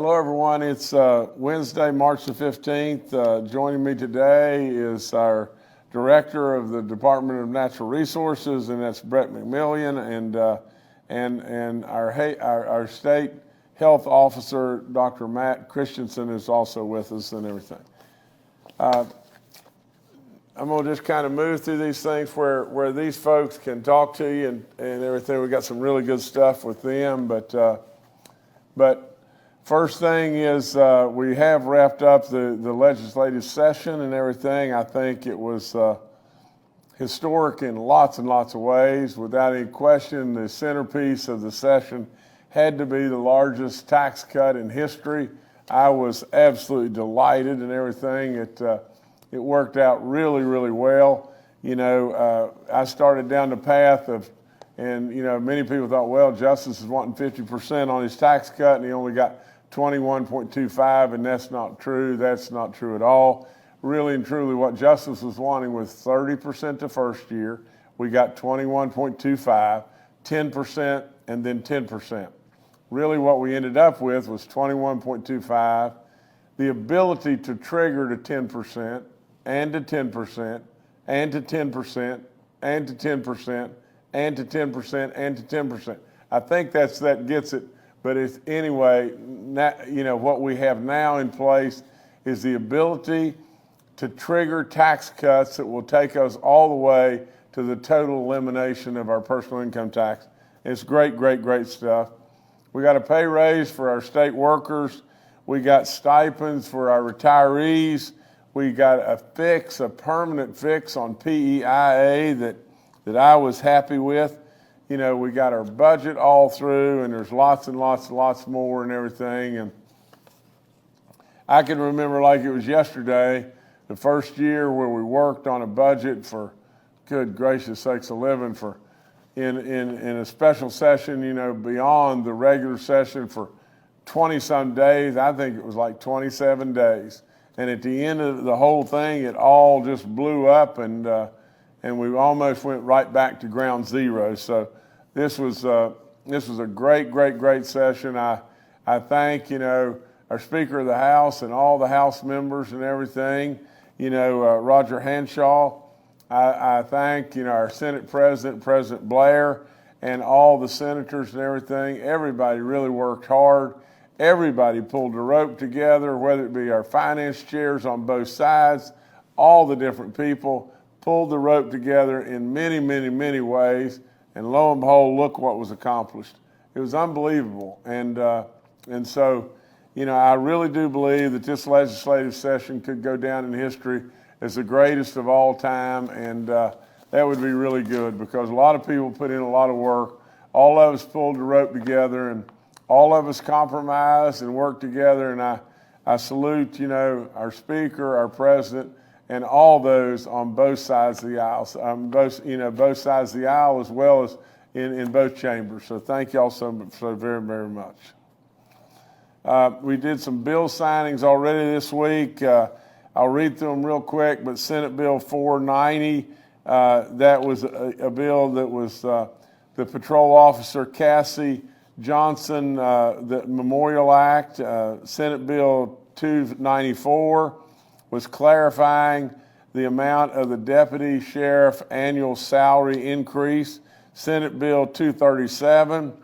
Hello, everyone. It's Wednesday, March the 15th. Joining me today is our Director of the Department of Natural Resources, and that's Brett McMillian, and our State Health Officer, Dr. Matt Christensen, is also with us and everything. I'm going to just kind of move through these things where these folks can talk to you and everything. We got some really good stuff with them, but first thing is we have wrapped up the legislative session and everything. I think it was historic in lots and lots of ways. Without any question, the centerpiece of the session had to be the largest tax cut in history. I was absolutely delighted and everything. It worked out really, really well. You know, I started down the path of, and you know, many people thought, well, Justice is wanting 50% on his tax cut, and he only got 21.25, and that's not true. That's not true at all. Really and truly, what Justice was wanting was 30% the first year. We got 21.25, 10%, and then 10%. Really what we ended up with was 21.25, the ability to trigger to 10%, and to 10%, and to 10%, and to 10%, and to 10%, and to 10%. I think that gets it. But it's, anyway, you know, what we have now in place is the ability to trigger tax cuts that will take us all the way to the total elimination of our personal income tax. It's great, great, great stuff. We got a pay raise for our state workers. We got stipends for our retirees. We got a permanent fix on PEIA that I was happy with. You know, we got our budget all through, and there's lots and lots and lots more and everything. And I can remember like it was yesterday, the first year where we worked on a budget for, good gracious sakes of living, for in a special session, you know, beyond the regular session for 20-some days. I think it was like 27 days. And at the end of the whole thing, it all just blew up, and we almost went right back to ground zero. So this was a great, great, great session. I thank, you know, our Speaker of the House and all the House members and everything, you know, Roger Hanshaw. I thank, you know, our Senate President, President Blair, and all the senators and everything. Everybody really worked hard. Everybody pulled the rope together, whether it be our finance chairs on both sides, all the different people pulled the rope together in many, many, many ways. And lo and behold, look what was accomplished. It was unbelievable. And so, you know, I really do believe that this legislative session could go down in history as the greatest of all time. And that would be really good, because a lot of people put in a lot of work. All of us pulled the rope together, and all of us compromised and worked together. And I salute, you know, our Speaker, our President, and all those on both sides of the aisle, both sides of the aisle as well as in both chambers. So thank y'all so very, very much. We did some bill signings already this week. I'll read through them real quick, but Senate Bill 490, that was a bill that was the Patrol Officer Cassie Johnson, the Memorial Act. Senate Bill 294 was clarifying the amount of the deputy sheriff annual salary increase. Senate Bill 237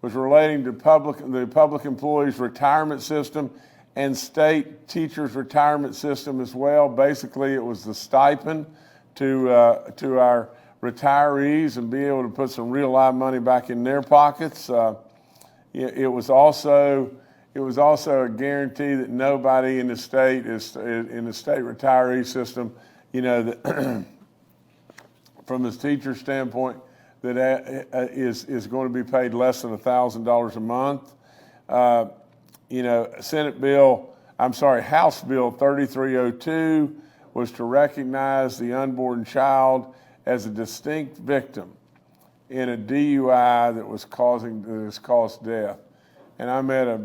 was relating to the public employees retirement system and state teachers retirement system as well. Basically, it was the stipend to our retirees and be able to put some real live money back in their pockets. It was also a guarantee that nobody in the state retiree system, you know, that from the teacher standpoint, that is going to be paid less than $1,000 a month. You know, House Bill 3302 was to recognize the unborn child as a distinct victim in a DUI that has caused death. And I met a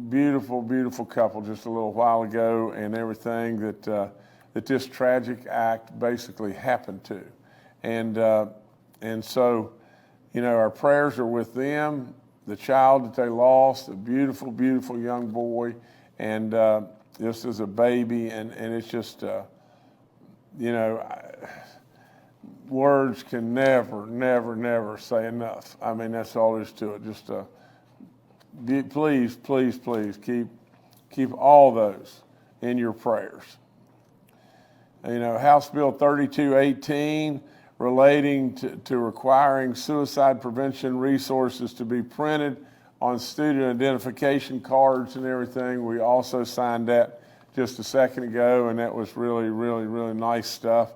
beautiful, beautiful couple just a little while ago, and everything that this tragic act basically happened to. And so, you know, our prayers are with them. the child that they lost, a beautiful, beautiful young boy, and just as a baby, and it's just, you know, words can never, never, never say enough. I mean, that's all there is to it. Just please, please, please keep all those in your prayers. You know, House Bill 3218 relating to requiring suicide prevention resources to be printed on student identification cards and everything. We also signed that just a second ago, and that was really, really, really nice stuff.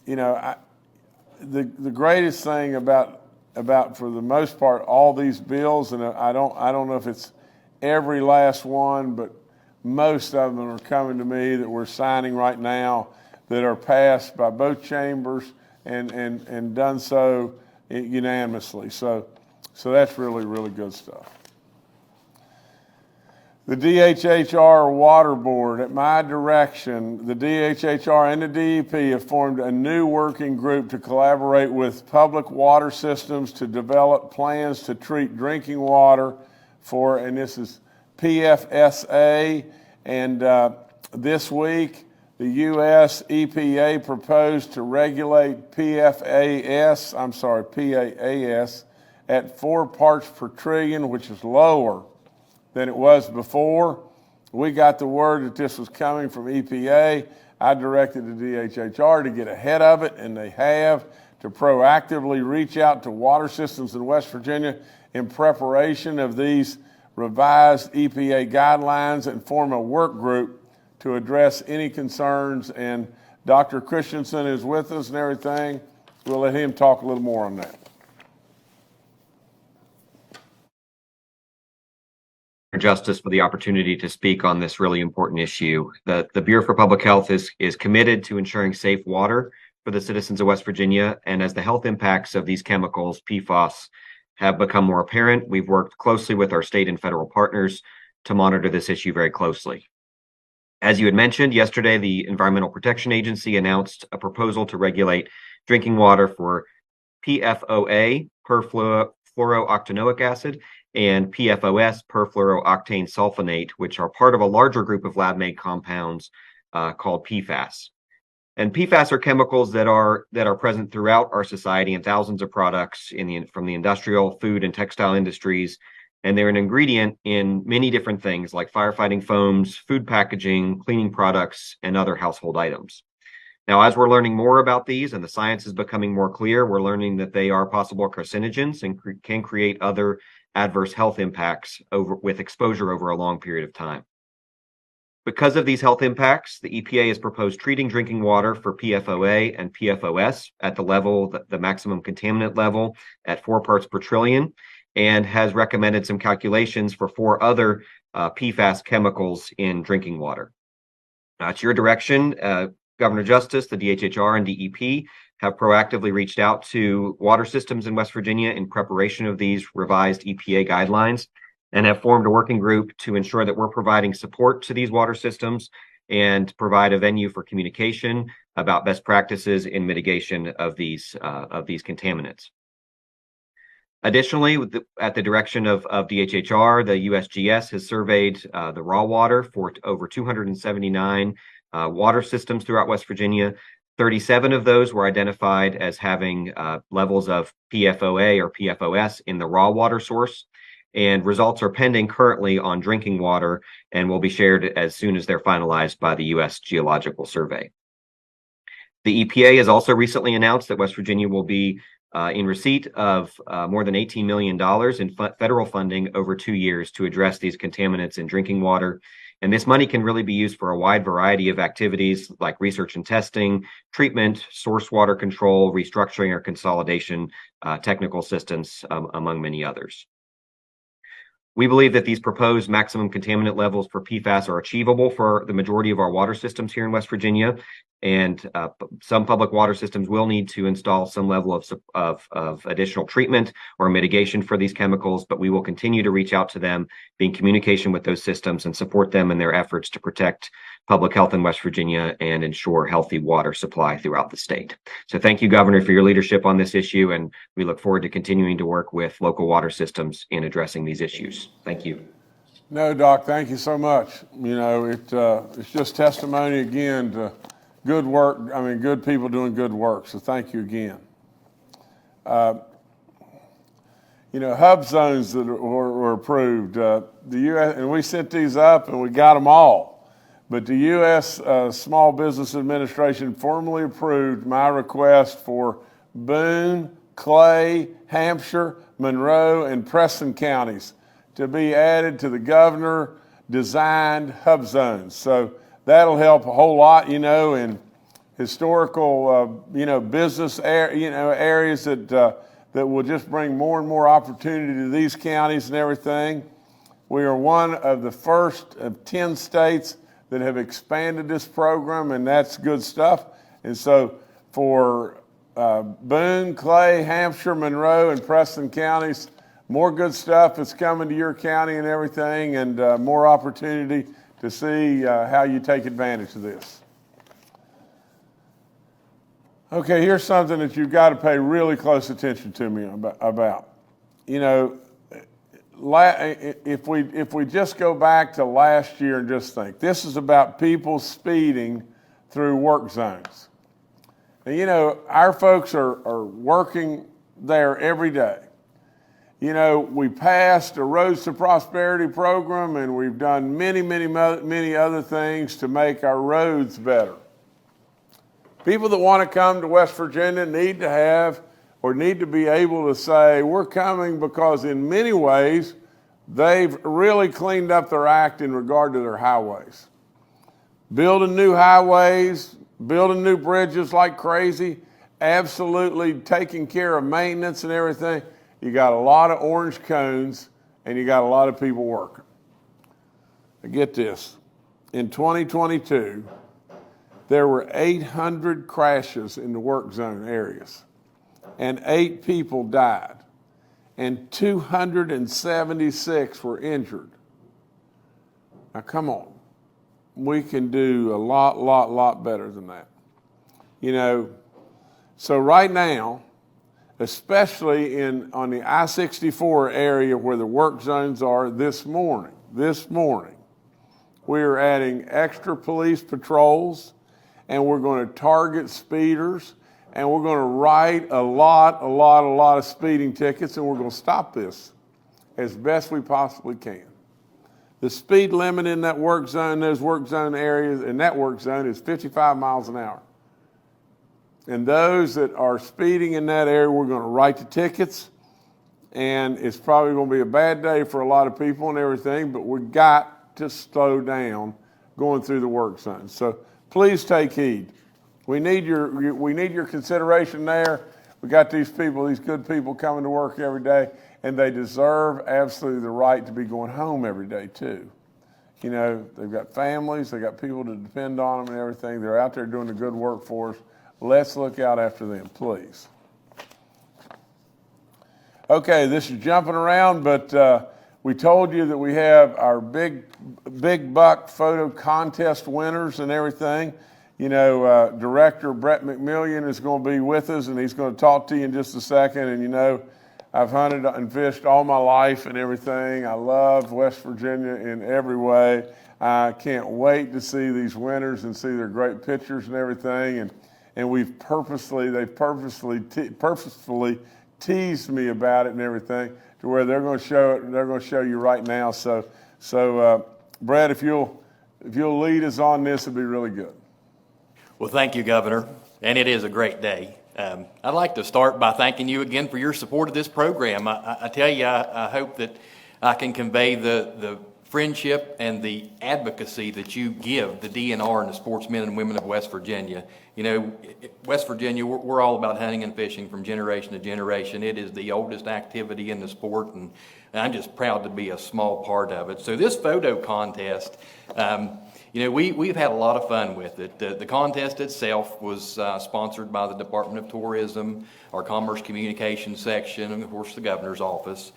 You know, the greatest thing about for the most part all these bills, and I don't know if it's every last one, but most of them are coming to me that we're signing right now that are passed by both chambers and done so unanimously. So that's really, really good stuff. The DHHR Water Board, at my direction, the DHHR and the DEP have formed a new working group to collaborate with public water systems to develop plans to treat drinking water for, and this is PFSA, and this week the U.S. EPA proposed to regulate PAS at 4 parts per trillion, which is lower than it was before. We got the word that this was coming from EPA. I directed the DHHR to get ahead of it, and they have, to proactively reach out to water systems in West Virginia in preparation of these revised EPA guidelines and form a work group to address any concerns. And Dr. Christensen is with us and everything. We'll let him talk a little more on that. Justice for the opportunity to speak on this really important issue. The Bureau for Public Health is committed to ensuring safe water for the citizens of West Virginia, and as the health impacts of these chemicals, PFAS, have become more apparent, we've worked closely with our state and federal partners to monitor this issue very closely. As you had mentioned, yesterday the Environmental Protection Agency announced a proposal to regulate drinking water for PFOA, perfluorooctanoic acid, and PFOS, perfluorooctane sulfonate, which are part of a larger group of lab-made compounds called PFAS. And PFAS are chemicals that are present throughout our society in thousands of products from the industrial, food, and textile industries. And they're an ingredient in many different things like firefighting foams, food packaging, cleaning products, and other household items. Now, as we're learning more about these and the science is becoming more clear, we're learning that they are possible carcinogens and can create other adverse health impacts with exposure over a long period of time. Because of these health impacts, the EPA has proposed treating drinking water for PFOA and PFOS at the maximum contaminant level at 4 parts per trillion, and has recommended some calculations for 4 other PFAS chemicals in drinking water. At your direction, Governor Justice, the DHHR, and DEP have proactively reached out to water systems in West Virginia in preparation of these revised EPA guidelines, and have formed a working group to ensure that we're providing support to these water systems and provide a venue for communication about best practices in mitigation of these contaminants. Additionally, at the direction of DHHR, the USGS has surveyed the raw water for over 279 water systems throughout West Virginia. 37 of those were identified as having levels of PFOA or PFOS in the raw water source, and results are pending currently on drinking water and will be shared as soon as they're finalized by the U.S. Geological Survey. The EPA has also recently announced that West Virginia will be in receipt of more than $18 million in federal funding over 2 years to address these contaminants in drinking water. And this money can really be used for a wide variety of activities like research and testing, treatment, source water control, restructuring or consolidation, technical assistance, among many others. We believe that these proposed maximum contaminant levels for PFAS are achievable for the majority of our water systems here in West Virginia, and some public water systems will need to install some level of additional treatment or mitigation for these chemicals, but we will continue to reach out to them, be in communication with those systems, and support them in their efforts to protect public health in West Virginia and ensure healthy water supply throughout the state. So thank you, Governor, for your leadership on this issue, and we look forward to continuing to work with local water systems in addressing these issues. Thank you. No, Doc, thank you so much. You know, it's just testimony again to good work. I mean, good people doing good work. So thank you again. You know, hub zones that were approved, the U.S., and we sent these up and we got them all. But the U.S. Small Business Administration formally approved my request for Boone, Clay, Hampshire, Monroe, and Preston counties to be added to the governor-designed hub zones. So that'll help a whole lot, you know, in historical, you know, business areas that will just bring more and more opportunity to these counties and everything. We are one of the first of 10 states that have expanded this program, and that's good stuff. And so for Boone, Clay, Hampshire, Monroe, and Preston counties, more good stuff is coming to your county and everything, and more opportunity to see how you take advantage of this. Okay, here's something that you've got to pay really close attention to me about. You know, if we just go back to last year and just think, this is about people speeding through work zones. And you know, our folks are working there every day. You know, we passed a Roads to Prosperity program, and we've done many other things to make our roads better. People that want to come to West Virginia need to have or need to be able to say, we're coming because in many ways, they've really cleaned up their act in regard to their highways. Building new highways, building new bridges like crazy, absolutely taking care of maintenance and everything. You got a lot of orange cones and you got a lot of people working. Get this, in 2022, there were 800 crashes in the work zone areas, and 8 people died, and 276 were injured. Now, come on. We can do a lot better than that. You know, so right now, especially on the I-64 area where the work zones are this morning, we are adding extra police patrols, and we're going to target speeders, and we're going to write a lot of speeding tickets, and we're going to stop this as best we possibly can. The speed limit in that work zone, those work zone areas, in that work zone is 55 miles an hour. And those that are speeding in that area, we're going to write the tickets, and it's probably going to be a bad day for a lot of people and everything, but we've got to slow down going through the work zone. So please take heed. We need your consideration there. We got these people, these good people coming to work every day, and they deserve absolutely the right to be going home every day too. You know, they've got families, they've got people to depend on them and everything. They're out there doing the good work for us. Let's look out after them, please. Okay, this is jumping around, but we told you that we have our big buck photo contest winners and everything. You know, Director Brett McMillian is going to be with us, and he's going to talk to you in just a second. And you know, I've hunted and fished all my life and everything. I love West Virginia in every way. I can't wait to see these winners and see their great pictures and everything. And they've purposefully teased me about it and everything, to where they're going to show it. They're going to show you right now. So Brad, if you'll lead us on this, it'd be really good. Well, thank you, Governor, and it is a great day. I'd like to start by thanking you again for your support of this program. I tell you, I hope that I can convey the friendship and the advocacy that you give the DNR and the sportsmen and women of West Virginia. You know, West Virginia, we're all about hunting and fishing from generation to generation. It is the oldest activity in the sport, and I'm just proud to be a small part of it. So this photo contest, you know, we've had a lot of fun with it. The contest itself was sponsored by the Department of Tourism, our Commerce Communications section, and of course the governor's office.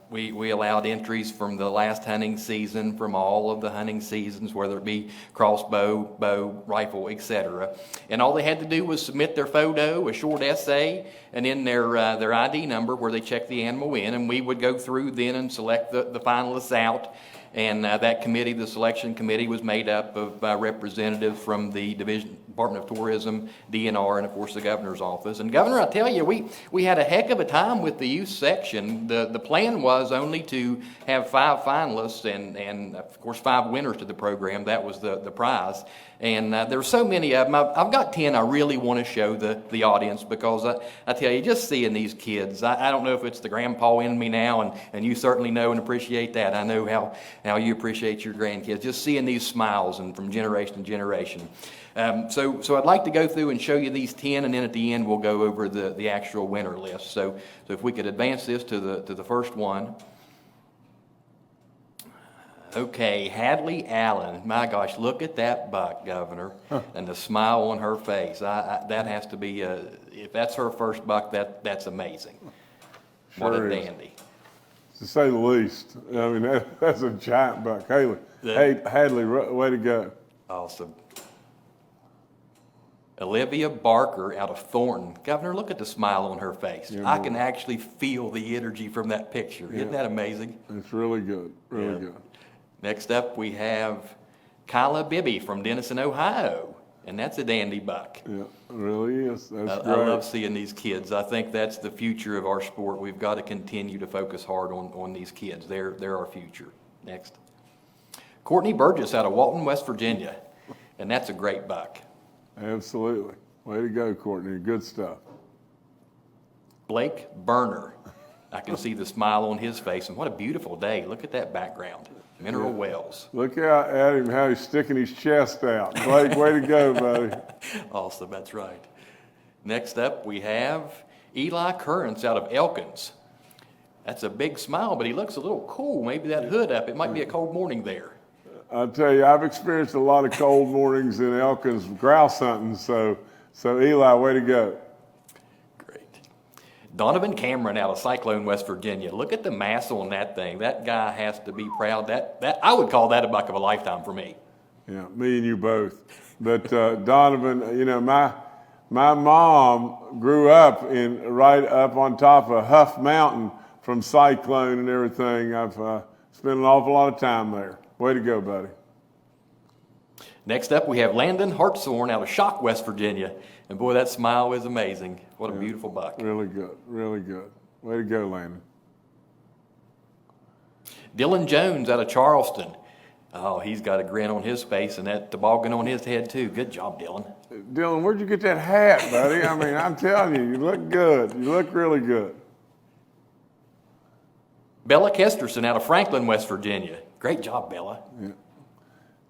We allowed entries from the last hunting season, from all of the hunting seasons, whether it be crossbow, bow, rifle, etc. And all they had to do was submit their photo, a short essay, and then their ID number where they checked the animal in, and we would go through then and select the finalists out. And that committee, the selection committee, was made up of representatives from the Department of Tourism, DNR, and of course the governor's office. And Governor, I tell you, we had a heck of a time with the youth section. The plan was only to have 5 finalists and of course 5 winners to the program. That was the prize. And there were so many of them. I've got 10 I really want to show the audience, because I tell you, just seeing these kids, I don't know if it's the grandpa in me now, and you certainly know and appreciate that. I know how you appreciate your grandkids, just seeing these smiles and from generation to generation. So I'd like to go through and show you these 10, and then at the end we'll go over the actual winner list. So if we could advance this to the first one. Okay, Hadley Allen. My gosh, look at that buck, Governor, and the smile on her face. That has to be, if that's her first buck, that's amazing. What Sure a is. dandy. To say the least. I mean, that's a giant buck. Hadley, way to go. Awesome. Olivia Barker out of Thornton. Governor, look at the smile on her face. Yeah, I can actually feel the energy from that picture. Isn't that amazing? It's really good, really good. Next up, we have Kyla Bibby from Denison, Ohio. And that's a dandy buck. Yeah, it really is. That's I great. love seeing these kids. I think that's the future of our sport. We've got to continue to focus hard on these kids. They're our future. Next. Courtney Burgess out of Walton, West Virginia. And that's a great buck. Absolutely. Way to go, Courtney. Good stuff. Blake Burner. I can see the smile on his face, and what a beautiful day. Look at that background. Mineral Wells. Look out at him, how he's sticking his chest out. Blake, way to go, buddy. Awesome, that's right. Next up, we have Eli Currents out of Elkins. That's a big smile, but he looks a little cool. Maybe that hood up. It might be a cold morning there. I'll tell you, I've experienced a lot of cold mornings in Elkins grouse hunting, so Eli, way to go. Great. Donovan Cameron out of Cyclone, West Virginia. Look at the mass on that thing. That guy has to be proud. That I would call that a buck of a lifetime for me. Yeah, me and you both. But Donovan, you know, my mom grew up right up on top of Huff Mountain from Cyclone and everything. I've spent an awful lot of time there. Way to go, buddy. Next up, we have Landon Hartshorn out of Shock, West Virginia. And boy, that smile is amazing. What a beautiful buck. Really good, really good. Way to go, Landon. Dylan Jones out of Charleston. Oh, he's got a grin on his face and that toboggan on his head too. Good job, Dylan. Dylan, where'd you get that hat, buddy? I mean, I'm telling you, you look good. You look really good. Bella Kesterson out of Franklin, West Virginia. Great job, Bella. Yeah.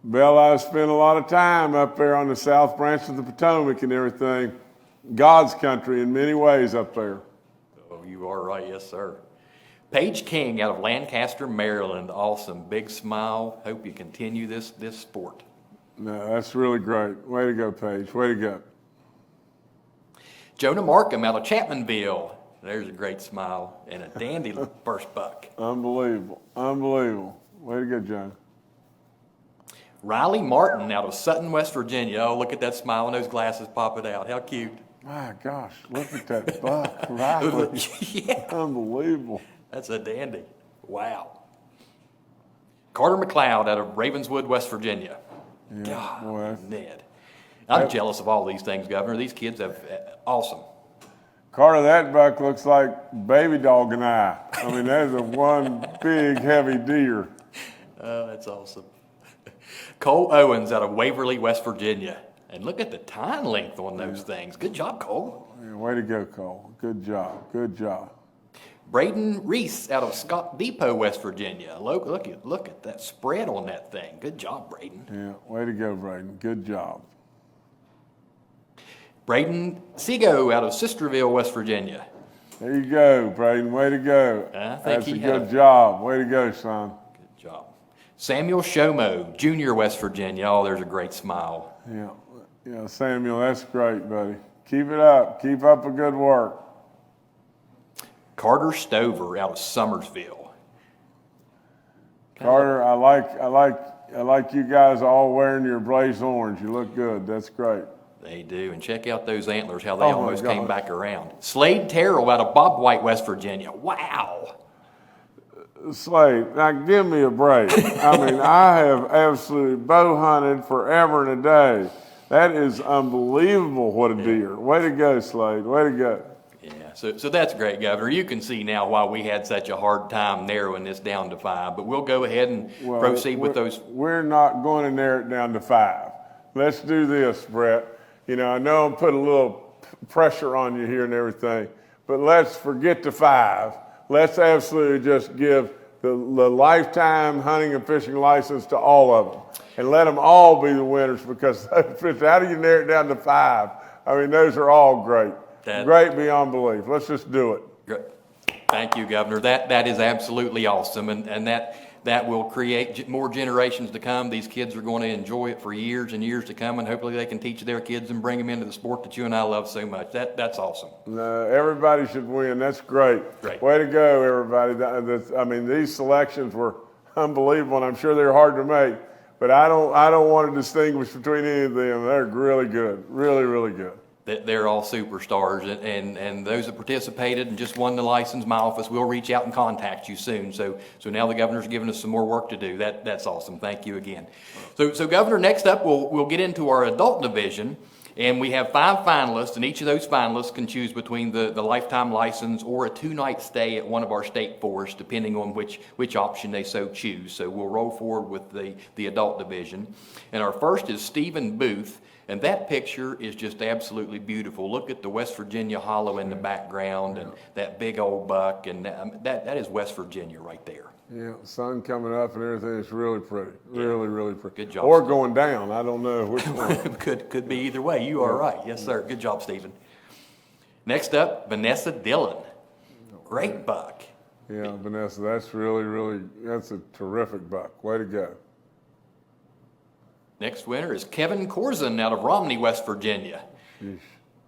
Bella, I spent a lot of time up there on the South Branch of the Potomac and everything. God's country in many ways up there. Oh, you are right. Yes, sir. Paige King out of Lancaster, Maryland. Awesome. Big smile. Hope you continue this sport. No, that's really great. Way to go, Paige. Way to go. Jonah Markham out of Chapmanville. There's a great smile and a dandy first buck. Unbelievable. Unbelievable. Way to go, John. Riley Martin out of Sutton, West Virginia. Oh, look at that smile and those glasses popping out. How cute. My gosh, look at that buck. Riley. Yeah. Unbelievable. That's a dandy. Wow. Carter McLeod out of Ravenswood, West Virginia. Yeah, God, boy. Ned. I'm jealous of all these things, Governor. These kids have awesome. Carter, that buck looks like baby dog and I mean, that is a one big, heavy deer. Oh, that's awesome. Cole Owens out of Waverly, West Virginia. And look at the tine length on those things. Good job, Cole. Yeah, way to go, Cole. Good job. Good job. Braden Reese out of Scott Depot, West Virginia. Look at that spread on that thing. Good job, Braden. Yeah, way to go, Braden. Good job. Braden Sego out of Sisterville, West Virginia. There you go, Braden. Way to go. That's a good job. Way to go, son. Good job. Samuel Shomo, Junior, West Virginia. Oh, there's a great smile. Yeah, Samuel, that's great, buddy. Keep it up. Keep up the good work. Carter Stover out of Summersville. Carter, I like you guys all wearing your blaze orange. You look good. That's great. They do, and check out those antlers, how they almost came back around. Slade Terrell out of Bob White, West Virginia. Wow. Slade, now give me a break. I mean, I have absolutely bow hunted forever and a day. That is unbelievable, what a deer. Way to go, Slade. Way to go. Yeah, so that's great, Governor. You can see now why we had such a hard time narrowing this down to 5, but we'll go ahead and proceed with those. We're not going to narrow it down to 5. Let's do this, Brett. You know, I know I'm putting a little pressure on you here and everything, but let's forget the 5. Let's absolutely just give the lifetime hunting and fishing license to all of them and let them all be the winners, because how do you narrow it down to 5? I mean, those are all great. Great beyond belief. Let's just do it. Great. Thank you, Governor. That is absolutely awesome, and that will create more generations to come. These kids are going to enjoy it for years and years to come, and hopefully they can teach their kids and bring them into the sport that you and I love so much. That's awesome. Everybody should win. That's great. Way to go, everybody. I mean, these selections were unbelievable, and I'm sure they're hard to make, but I don't want to distinguish between any of them. They're really good. Really, really good. They're all superstars, and those that participated and just won the license, my office will reach out and contact you soon. So now the governor's giving us some more work to do. That's awesome. Thank you again. So Governor, next up we'll get into our adult division, and we have 5 finalists, and each of those finalists can choose between the lifetime license or a 2-night stay at one of our state forests, depending on which option they so choose. So we'll roll forward with the adult division, and our first is Stephen Booth. And that picture is just absolutely beautiful. Look at the West Virginia hollow in the background, and that big old buck, and that is West Virginia right there. Yeah, sun coming up and everything. It's really pretty. Really, really pretty. Good job. Or going down. I don't know which one. could be either way. You are right. Yes, sir. Good job, Stephen. Next up, Vanessa Dillon. Great buck. Yeah, Vanessa, that's really, that's a terrific buck. Way to go. Next winner is Kevin Corzin out of Romney, West Virginia. Yeesh.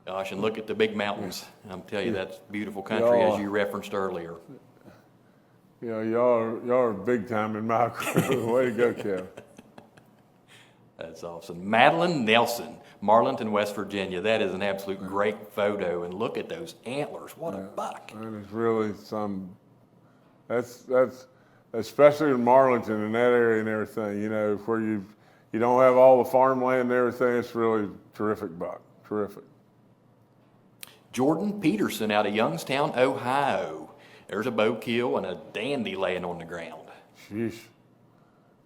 Gosh, and look at the big mountains. I'm telling you, that's beautiful country, as you referenced earlier. Yeah, y'all are big time in my crew. Way to go, Kevin. That's awesome. Madeline Nelson, Marlinton, West Virginia. That is an absolute great photo, and look at those antlers. What a buck. That is really that's especially in Marlinton and that area and everything, you know, where you don't have all the farmland and everything. It's really terrific buck. Terrific. Jordan Peterson out of Youngstown, Ohio. There's a bow kill and a dandy laying on the ground. Sheesh.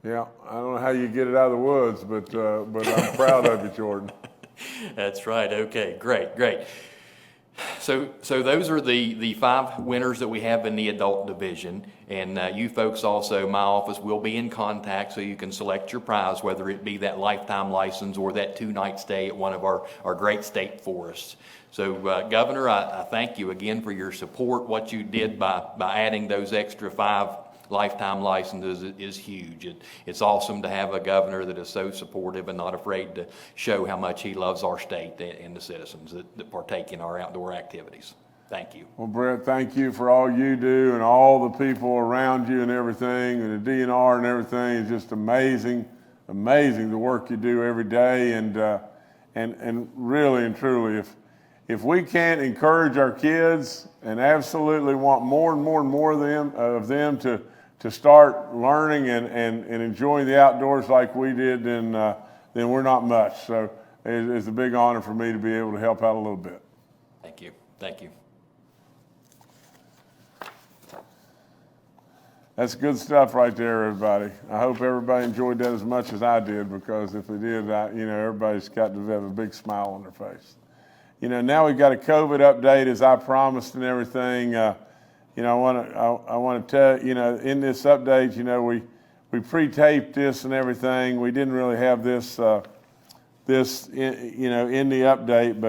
Yeah, I don't know how you get it out of the woods, but I'm proud of you, Jordan. That's right. Okay, great. So those are the 5 winners that we have in the adult division, and you folks also, my office will be in contact so you can select your prize, whether it be that lifetime license or that 2-night stay at one of our great state forests. So Governor, I thank you again for your support. What you did by adding those extra 5 lifetime licenses is huge. It's awesome to have a governor that is so supportive and not afraid to show how much he loves our state and the citizens that partake in our outdoor activities. Thank you. Well, Brett, thank you for all you do and all the people around you and everything, and the DNR and everything is just amazing the work you do every day, and really and truly, if we can't encourage our kids and absolutely want more and more and more of them to start learning and enjoying the outdoors like we did, then we're not much. So it's a big honor for me to be able to help out a little bit. Thank you. That's good stuff right there, everybody. I hope everybody enjoyed that as much as I did, because if they did, everybody's got to have a big smile on their face. Now we've got a COVID update, as I promised and everything. I want to tell, in this update, we pre-taped this and everything. We didn't really have this, in the update,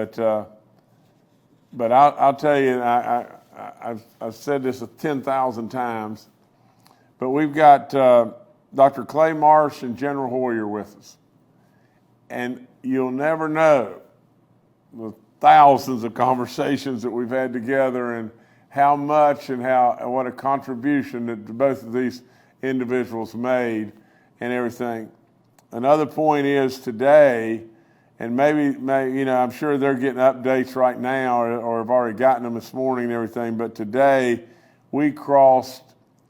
but I'll tell you, I've said this 10,000 times, but we've got Dr. Clay Marsh and General Hoyer with us. And you'll never know the thousands of conversations that we've had together and how much and what a contribution that both of these individuals made and everything. Another point is today, and maybe I'm sure they're getting updates right now or have already gotten them this morning and everything, but today we crossed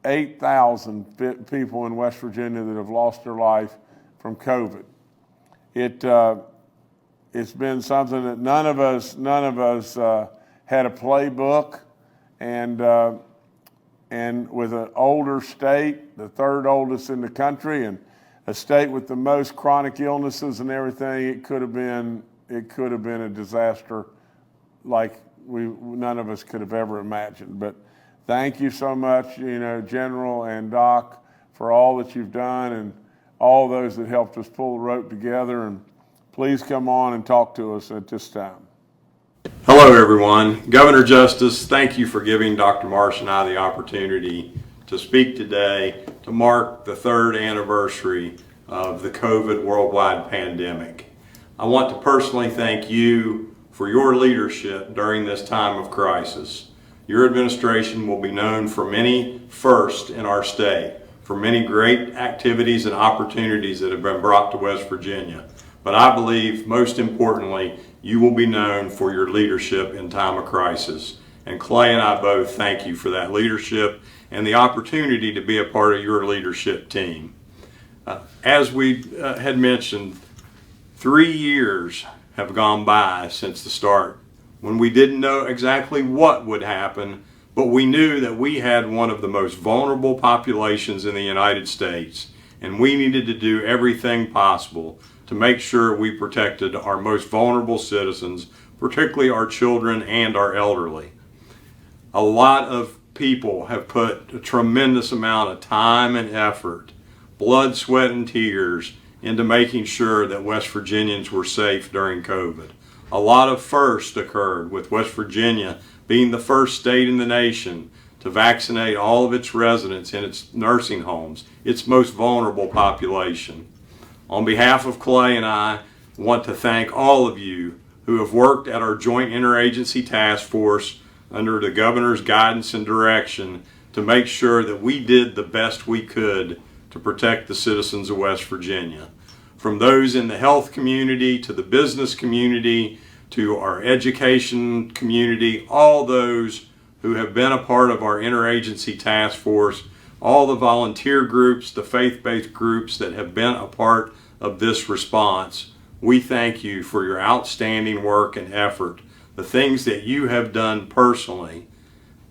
8,000 people in West Virginia that have lost their life from COVID. It's been something that none of us had a playbook, and with an older state, the third oldest in the country, and a state with the most chronic illnesses and everything, it could have been a disaster like none of us could have ever imagined. But thank you so much, General and Doc, for all that you've done and all those that helped us pull the rope together. And please come on and talk to us at this time. Hello, everyone. Governor Justice, thank you for giving Dr. Marsh and I the opportunity to speak today to mark the third anniversary of the COVID worldwide pandemic. I want to personally thank you for your leadership during this time of crisis. Your administration will be known for many firsts in our state, for many great activities and opportunities that have been brought to West Virginia. But I believe, most importantly, you will be known for your leadership in time of crisis. And Clay and I both thank you for that leadership and the opportunity to be a part of your leadership team. As we had mentioned, 3 years have gone by since the start, when we didn't know exactly what would happen, but we knew that we had one of the most vulnerable populations in the United States, and we needed to do everything possible to make sure we protected our most vulnerable citizens, particularly our children and our elderly. A lot of people have put a tremendous amount of time and effort, blood, sweat, and tears into making sure that West Virginians were safe during COVID. A lot of firsts occurred, with West Virginia being the first state in the nation to vaccinate all of its residents in its nursing homes, its most vulnerable population. On behalf of Clay and I want to thank all of you who have worked at our Joint Interagency Task Force under the Governor's guidance and direction to make sure that we did the best we could to protect the citizens of West Virginia. From those in the health community to the business community to our education community, all those who have been a part of our interagency task force, all the volunteer groups, the faith-based groups that have been a part of this response, we thank you for your outstanding work and effort, the things that you have done personally,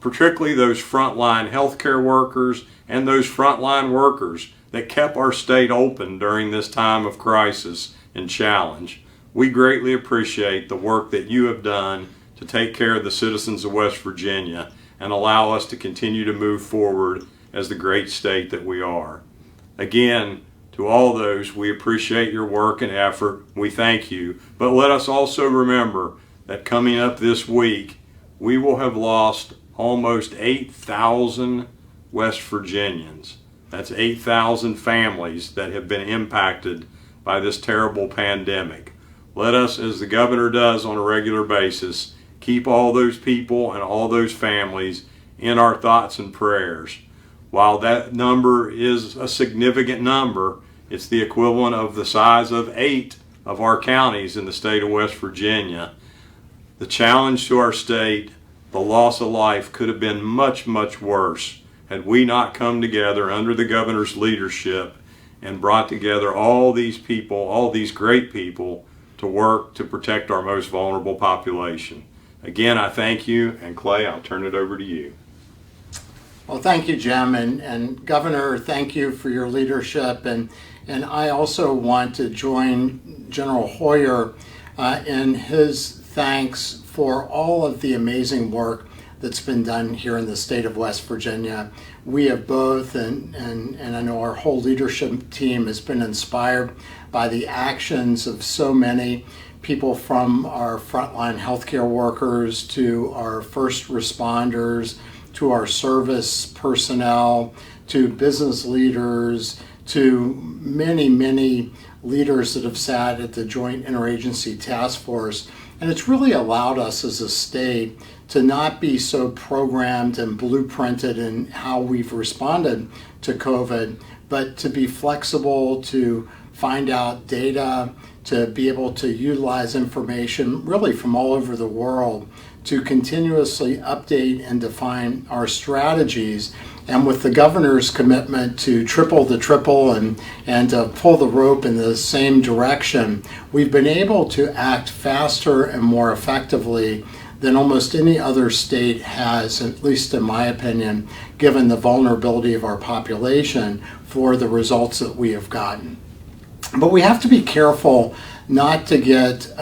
particularly those frontline healthcare workers and those frontline workers that kept our state open during this time of crisis and challenge. We greatly appreciate the work that you have done to take care of the citizens of West Virginia and allow us to continue to move forward as the great state that we are. Again, to all those, we appreciate your work and effort. We thank you. But let us also remember that coming up this week, we will have lost almost 8,000 West Virginians. That's 8,000 families that have been impacted by this terrible pandemic. Let us, as the governor does on a regular basis, keep all those people and all those families in our thoughts and prayers. While that number is a significant number, it's the equivalent of the size of 8 of our counties in the state of West Virginia. The challenge to our state, the loss of life, could have been much, much worse had we not come together under the governor's leadership and brought together all these people, all these great people, to work to protect our most vulnerable population. Again, I thank you, and Clay, I'll turn it over to you. Well, thank you, Jim, and Governor, thank you for your leadership, and I also want to join General Hoyer in his thanks for all of the amazing work that's been done here in the state of West Virginia. We have both, and I know our whole leadership team has been inspired by the actions of so many people, from our frontline healthcare workers to our first responders, to our service personnel, to business leaders, to many leaders that have sat at the Joint Interagency Task Force. And it's really allowed us as a state to not be so programmed and blueprinted in how we've responded to COVID, but to be flexible, to find out data, to be able to utilize information really from all over the world, to continuously update and define our strategies. And with the governor's commitment to triple the triple and to pull the rope in the same direction, we've been able to act faster and more effectively than almost any other state has, at least in my opinion, given the vulnerability of our population for the results that we have gotten. But we have to be careful not to get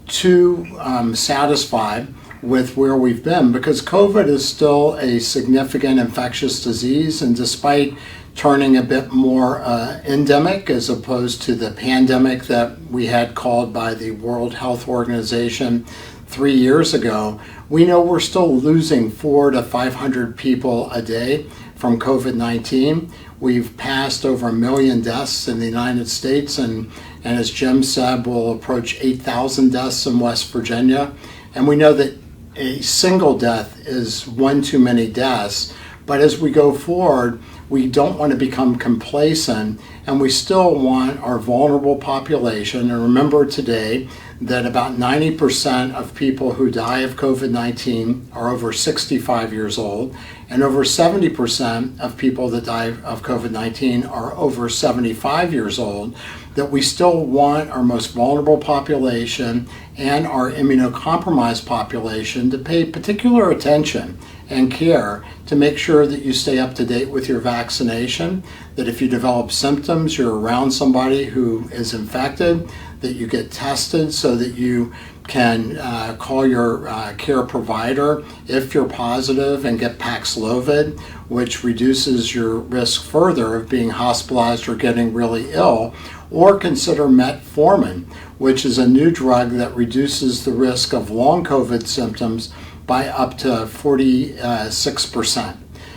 too satisfied with where we've been, because COVID is still a significant infectious disease, and despite turning a bit more endemic as opposed to the pandemic that we had called by the World Health Organization 3 years ago, we know we're still losing 400 to 500 people a day from COVID-19. We've passed over 1 million deaths in the United States, and as Jim said, we'll approach 8,000 deaths in West Virginia. And we know that a single death is one too many deaths. But as we go forward, we don't want to become complacent, and we still want our vulnerable population. And remember today that about 90% of people who die of COVID-19 are over 65 years old, and over 70% of people that die of COVID-19 are over 75 years old, that we still want our most vulnerable population and our immunocompromised population to pay particular attention and care to make sure that you stay up to date with your vaccination, that if you develop symptoms, you're around somebody who is infected, that you get tested so that you can call your care provider if you're positive and get Paxlovid, which reduces your risk further of being hospitalized or getting really ill, or consider metformin, which is a new drug that reduces the risk of long COVID symptoms by up to 46%.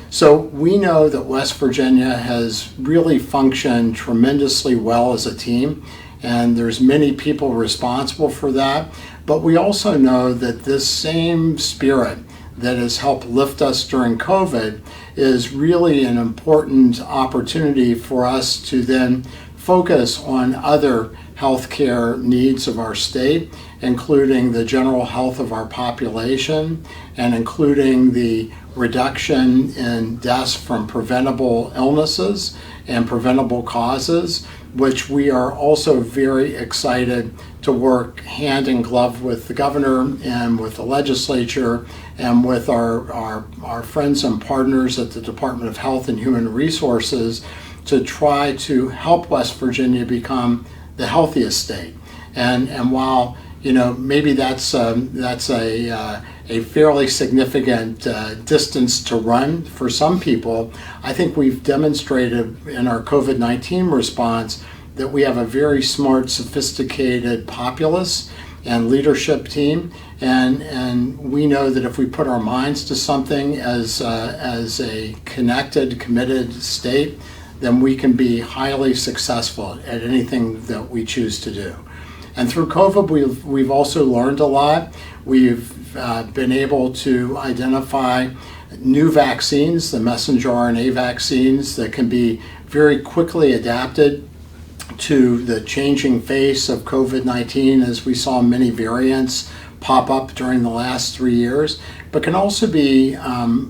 So we know that West Virginia has really functioned tremendously well as a team, and there's many people responsible for that. But we also know that this same spirit that has helped lift us during COVID is really an important opportunity for us to then focus on other healthcare needs of our state, including the general health of our population and including the reduction in deaths from preventable illnesses and preventable causes, which we are also very excited to work hand in glove with the governor and with the legislature and with our friends and partners at the Department of Health and Human Resources to try to help West Virginia become the healthiest state. And while maybe that's a fairly significant distance to run for some people, I think we've demonstrated in our COVID-19 response that we have a very smart, sophisticated populace and leadership team, and we know that if we put our minds to something as a connected, committed state, then we can be highly successful at anything that we choose to do. And through COVID, we've also learned a lot. We've been able to identify new vaccines, the messenger RNA vaccines, that can be very quickly adapted to the changing face of COVID-19, as we saw many variants pop up during the last 3 years, but can also be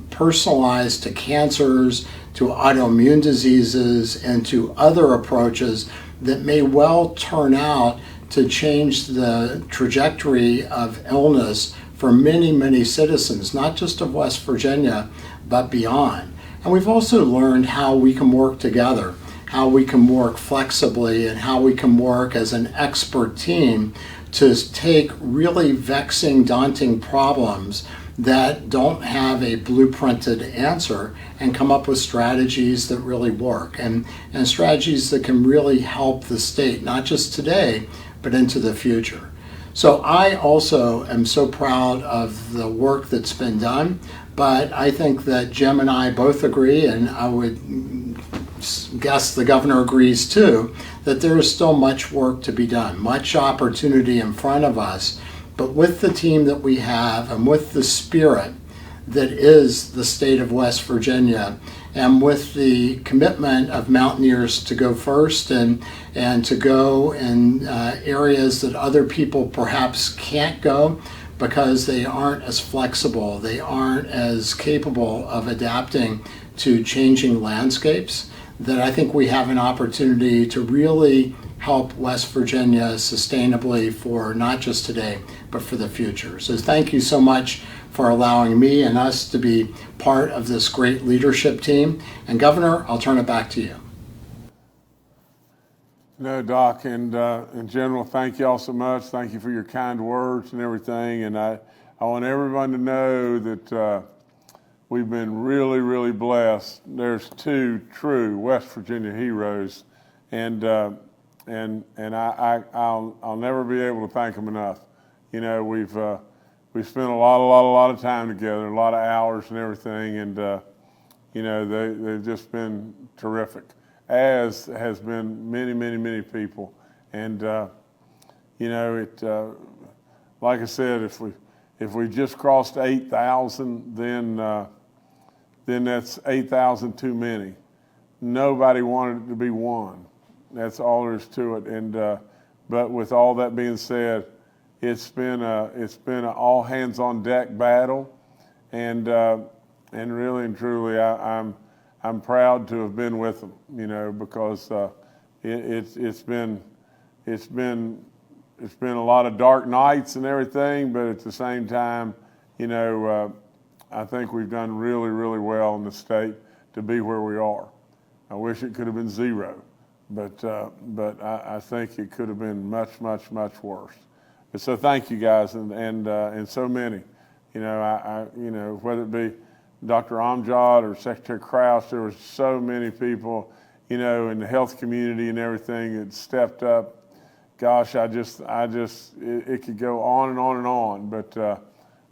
personalized to cancers, to autoimmune diseases, and to other approaches that may well turn out to change the trajectory of illness for many citizens, not just of West Virginia, but beyond. And we've also learned how we can work together, how we can work flexibly, and how we can work as an expert team to take really vexing, daunting problems that don't have a blueprinted answer and come up with strategies that really work and strategies that can really help the state, not just today, but into the future. So I also am so proud of the work that's been done, but I think that Jim and I both agree, and I would guess the governor agrees too, that there is still much work to be done, much opportunity in front of us. But with the team that we have and with the spirit that is the state of West Virginia, and with the commitment of Mountaineers to go first and to go in areas that other people perhaps can't go because they aren't as flexible, they aren't as capable of adapting to changing landscapes, that I think we have an opportunity to really help West Virginia sustainably for not just today, but for the future. So thank you so much for allowing me and us to be part of this great leadership team. And Governor, I'll turn it back to you. No, Doc, and in general, thank you all so much. Thank you for your kind words and everything. And I want everyone to know that we've been really, really blessed. There's two true West Virginia heroes, and I'll never be able to thank them enough. You know, we've spent a lot of time together, a lot of hours and everything, and you know, they've just been terrific, as has been many people. And you know, like I said, if we just crossed 8,000, then that's 8,000 too many. Nobody wanted it to be one. That's all there is to it. And but with all that being said, it's been an all hands on deck battle, and really and truly, I'm proud to have been with them. You know, because it's been a lot of dark nights and everything, but at the same time, you know, I think we've done really, really well in the state to be where we are. I wish it could have been zero, but I think it could have been much worse. And so thank you guys, and so many. You know, you know, whether it be Dr. Amjad or Secretary Kraus, there were so many people, you know, in the health community and everything that stepped up. Gosh, it could go on and on and on,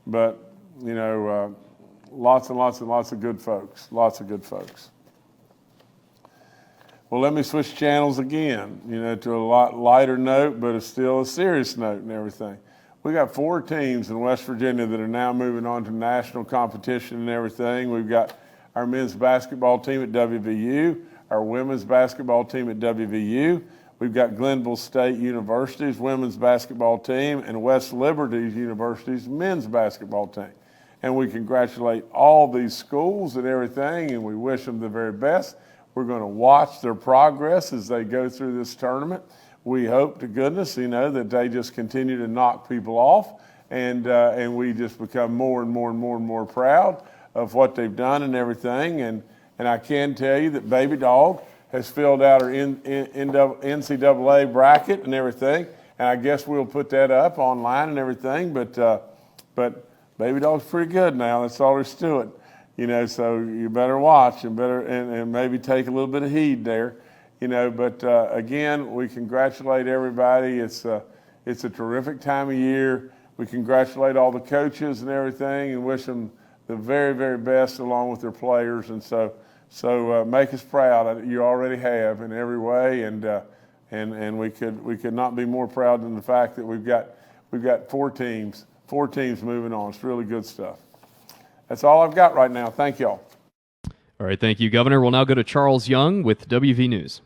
but you know, lots of good folks, Well, let me switch channels again, you know, to a lot lighter note, but it's still a serious note and everything. We got 4 teams in West Virginia that are now moving on to national competition and everything. We've got our men's basketball team at WVU, our women's basketball team at WVU. We've got Glenville State University's women's basketball team and West Liberty University's men's basketball team. And we congratulate all these schools and everything, and we wish them the very best. We're going to watch their progress as they go through this tournament. We hope to goodness, you know, that they just continue to knock people off, and we just become more and more proud of what they've done and everything. And I can tell you that Baby Dog has filled out her NCAA bracket and everything, and I guess we'll put that up online and everything. But Baby Dog's pretty good now. That's all there's to it. You know, so you better watch and maybe take a little bit of heed there, you know. But again, we congratulate everybody. It's a terrific time of year. We congratulate all the coaches and everything, and wish them the very, very best along with their players. And so make us proud. You already have in every way, and we could not be more proud than the fact that we've got 4 teams moving on. It's really good stuff. That's all I've got right now. Thank y'all. All right, thank you, Governor. We'll now go to Charles Young with WV News.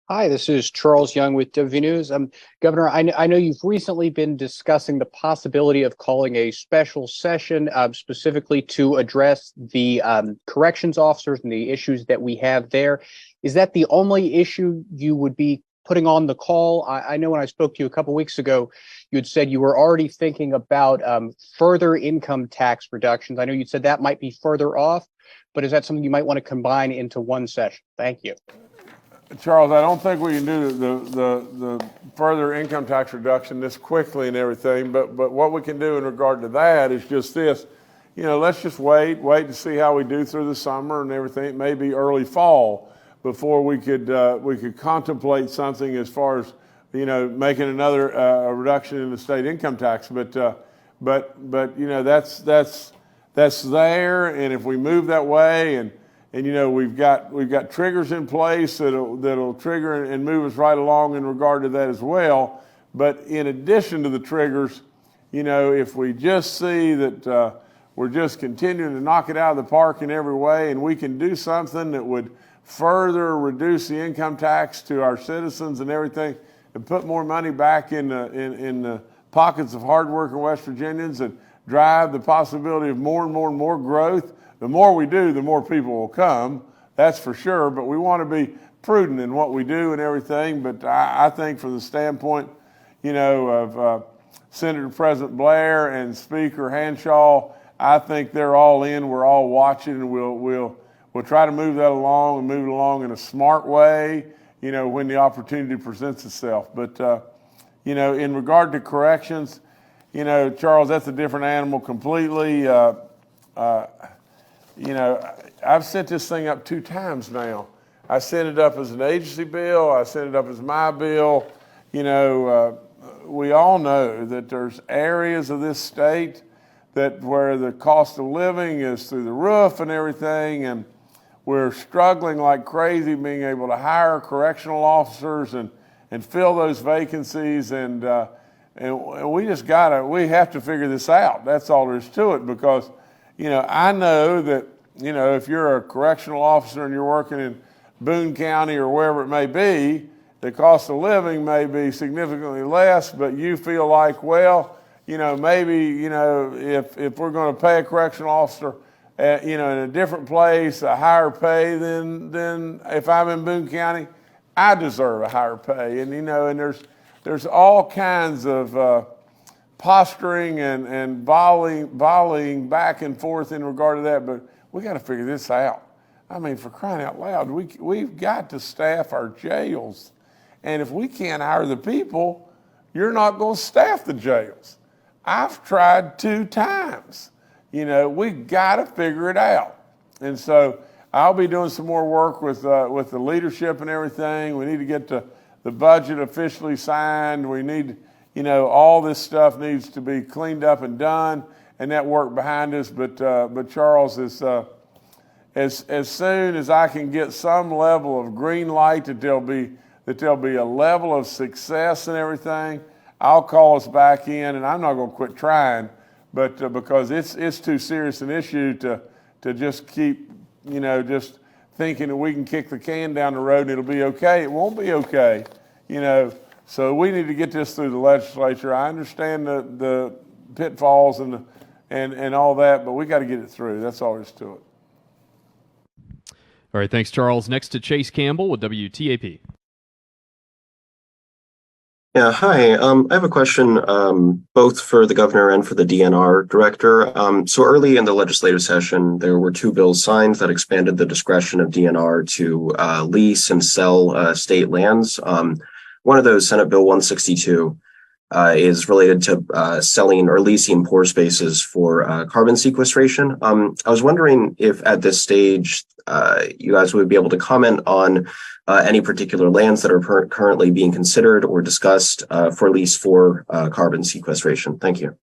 Hi, this is Charles Young with WV News. Governor, I know you've recently been discussing the possibility of calling a special session specifically to address the corrections officers and the issues that we have there. Is that the only issue you would be putting on the call? I know when I spoke to you a couple weeks ago, you had said you were already thinking about further income tax reductions. I know you said that might be further off, but is that something you might want to combine into one session? Thank you. Charles, I don't think we can do the further income tax reduction this quickly and everything, but what we can do in regard to that is just this. Let's just wait to see how we do through the summer and everything. It may be early fall before we could contemplate something as far as making another reduction in the state income tax. But that's there, and if we move that way, and we've got triggers in place that'll trigger and move us right along in regard to that as well. But in addition to the triggers, if we just see that we're just continuing to knock it out of the park in every way, and we can do something that would further reduce the income tax to our citizens and everything, and put more money back in the pockets of hardworking West Virginians and drive the possibility of more and more and more growth. The more we do, the more people will come. That's for sure. But we want to be prudent in what we do and everything. But I think from the standpoint, of Senator President Blair and Speaker Hanshaw, I think they're all in. We're all watching, and we'll try to move that along and move it along in a smart way, when the opportunity presents itself. But, in regard to corrections, Charles, that's a different animal completely. I've sent this thing up 2 times now. I sent it up as an agency bill. I sent it up as my bill. We all know that there's areas of this state where the cost of living is through the roof and everything, and we're struggling like crazy being able to hire correctional officers and fill those vacancies, and we have to figure this out. That's all there is to it, because I know that if you're a correctional officer and you're working in Boone County or wherever it may be, the cost of living may be significantly less, but you feel like, well, maybe if we're going to pay a correctional officer in a different place a higher pay than if I'm in Boone County, I deserve a higher pay. And and there's all kinds of posturing and volleying back and forth in regard to that, but we got to figure this out. I mean, for crying out loud, we've got to staff our jails, and if we can't hire the people, you're not going to staff the jails. I've tried 2 times. We've got to figure it out, and so I'll be doing some more work with the leadership and everything. We need to get the budget officially signed. We need, all this stuff needs to be cleaned up and done, and that work behind us. But Charles, as soon as I can get some level of green light that there'll be a level of success and everything, I'll call us back in, and I'm not going to quit trying, but because it's too serious an issue to just keep just thinking that we can kick the can down the road and it'll be okay. It won't be okay, So we need to get this through the legislature. I understand the pitfalls and all that, but we got to get it through. That's all there is to it. All right, thanks, Charles. Next to Chase Campbell with WTAP. Yeah, hi. I have a question both for the governor and for the DNR director. So early in the legislative session, there were 2 bills signed that expanded the discretion of DNR to lease and sell state lands. One of those, Senate Bill 162, is related to selling or leasing pore spaces for carbon sequestration. I was wondering if at this stage you guys would be able to comment on any particular lands that are currently being considered or discussed for lease for carbon sequestration. Thank you.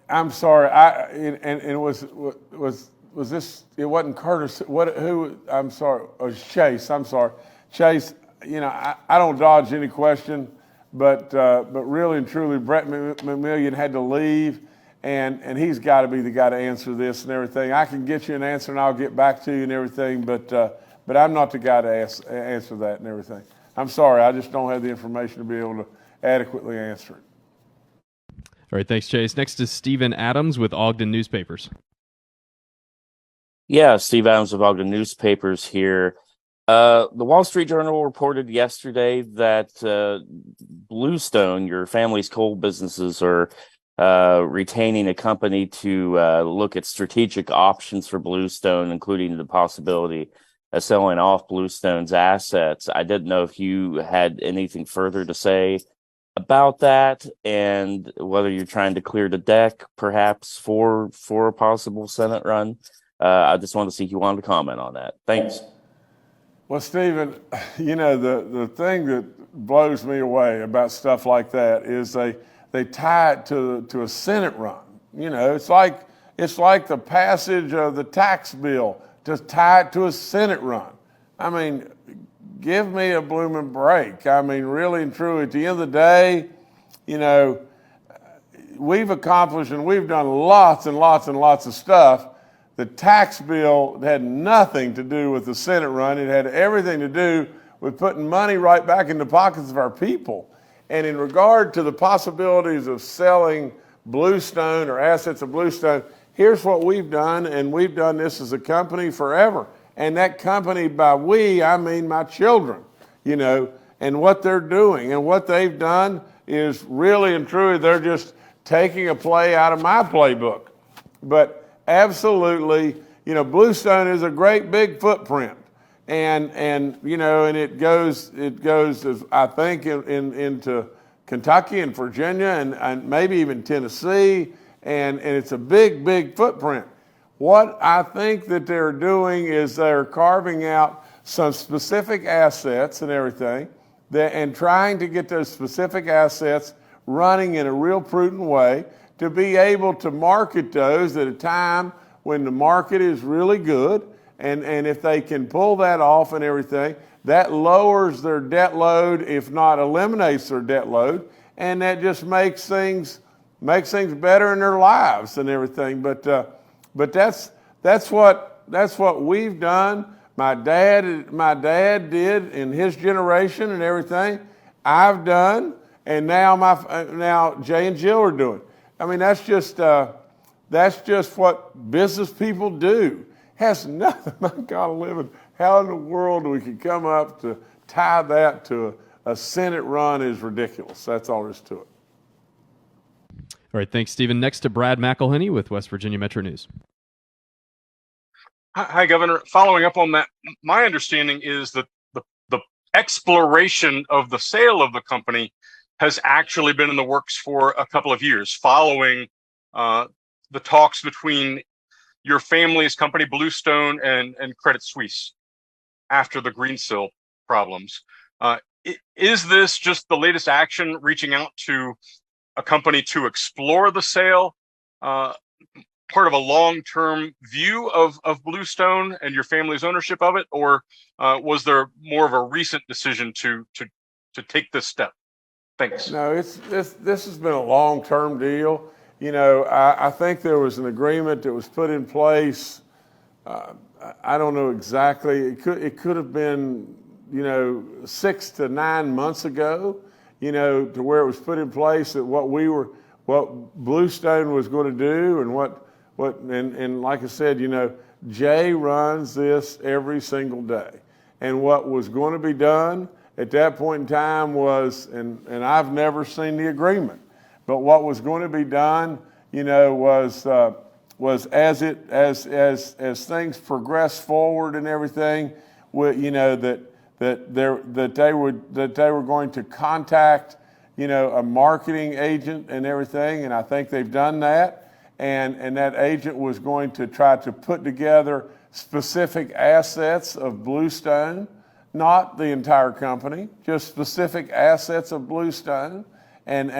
I'm sorry. And was this? It wasn't Curtis. Who? I'm sorry. It was Chase. I'm sorry, Chase. I don't dodge any question, but really and truly, Brett McMillian had to leave, and he's got to be the guy to answer this and everything. I can get you an answer, and I'll get back to you and everything, but I'm not the guy to answer that and everything. I'm sorry. I just don't have the information to be able to adequately answer it. All right, thanks, Chase. Next is Stephen Adams with Ogden Newspapers. Yeah, Steve Adams of Ogden Newspapers here. The Wall Street Journal reported yesterday that Bluestone, your family's coal businesses, are retaining a company to look at strategic options for Bluestone, including the possibility selling off Bluestone's assets. I didn't know if you had anything further to say about that, and whether you're trying to clear the deck perhaps for a possible Senate run. I just wanted to see if you wanted to comment on that. Thanks. Well, Stephen, the thing that blows me away about stuff like that is they tie it to a Senate run. It's like the passage of the tax bill, to tie it to a Senate run. I mean, give me a blooming break. I mean, really and truly, at the end of the day, we've accomplished and we've done lots and lots and lots of stuff. The tax bill had nothing to do with the Senate run. It had everything to do with putting money right back in the pockets of our people. And in regard to the possibilities of selling Bluestone or assets of Bluestone, here's what we've done, and we've done this as a company forever. And that company, by we, I mean my children, and what they're doing. And what they've done is really and truly, they're just taking a play out of my playbook. But absolutely, Bluestone is a great big footprint. And it goes I think into Kentucky and Virginia and maybe even Tennessee, and it's a big footprint. What I think that they're doing is they're carving out some specific assets and everything, and trying to get those specific assets running in a real prudent way to be able to market those at a time when the market is really good. And if they can pull that off and everything, that lowers their debt load, if not eliminates their debt load, and that just makes things better in their lives and everything. But that's what we've done. My dad did in his generation and everything. I've done, and now Jay and Jill are doing. I mean, that's just what business people do. Has nothing, my God, living. How in the world we could come up to tie that to a Senate run is ridiculous. That's all there is to it. All right, thanks, Stephen. Next to Brad McElhenney with West Virginia Metro News. Hi, Governor. Following up on that, my understanding is that the exploration of the sale of the company has actually been in the works for a couple of years, following the talks between your family's company, Bluestone, and Credit Suisse after the Greensill problems. Is this just the latest action, reaching out to a company to explore the sale, part of a long-term view of Bluestone and your family's ownership of it, or was there more of a recent decision to take this step? Thanks. No, this has been a long-term deal. I think there was an agreement that was put in place. I don't know exactly. It could have been, 6 to 9 months ago, to where it was put in place that what Bluestone was going to do, and like I said, Jay runs this every single day, and what was going to be done at that point in time was, and I've never seen the agreement. But what was going to be done, was as things progress forward and everything, that they were going to contact, a marketing agent and everything, and I think they've done that, and that agent was going to try to put together specific assets of Bluestone, not the entire company, just specific assets of Bluestone. And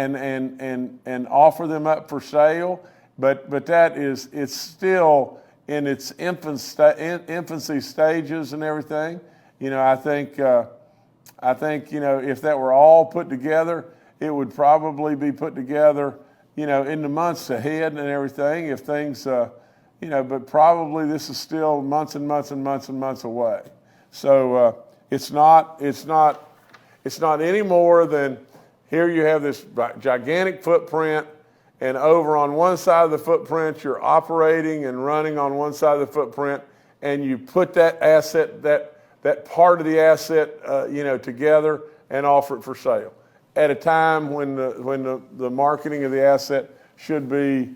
offer them up for sale, but it's still in its infancy stages and everything. I think if that were all put together, it would probably be put together, in the months ahead and everything. If things, but probably this is still months and months and months and months away. So it's not any more than. Here you have this gigantic footprint, and over on one side of the footprint, you're operating and running on one side of the footprint, and you put that asset, that part of the asset, together and offer it for sale at a time when the marketing of the asset should be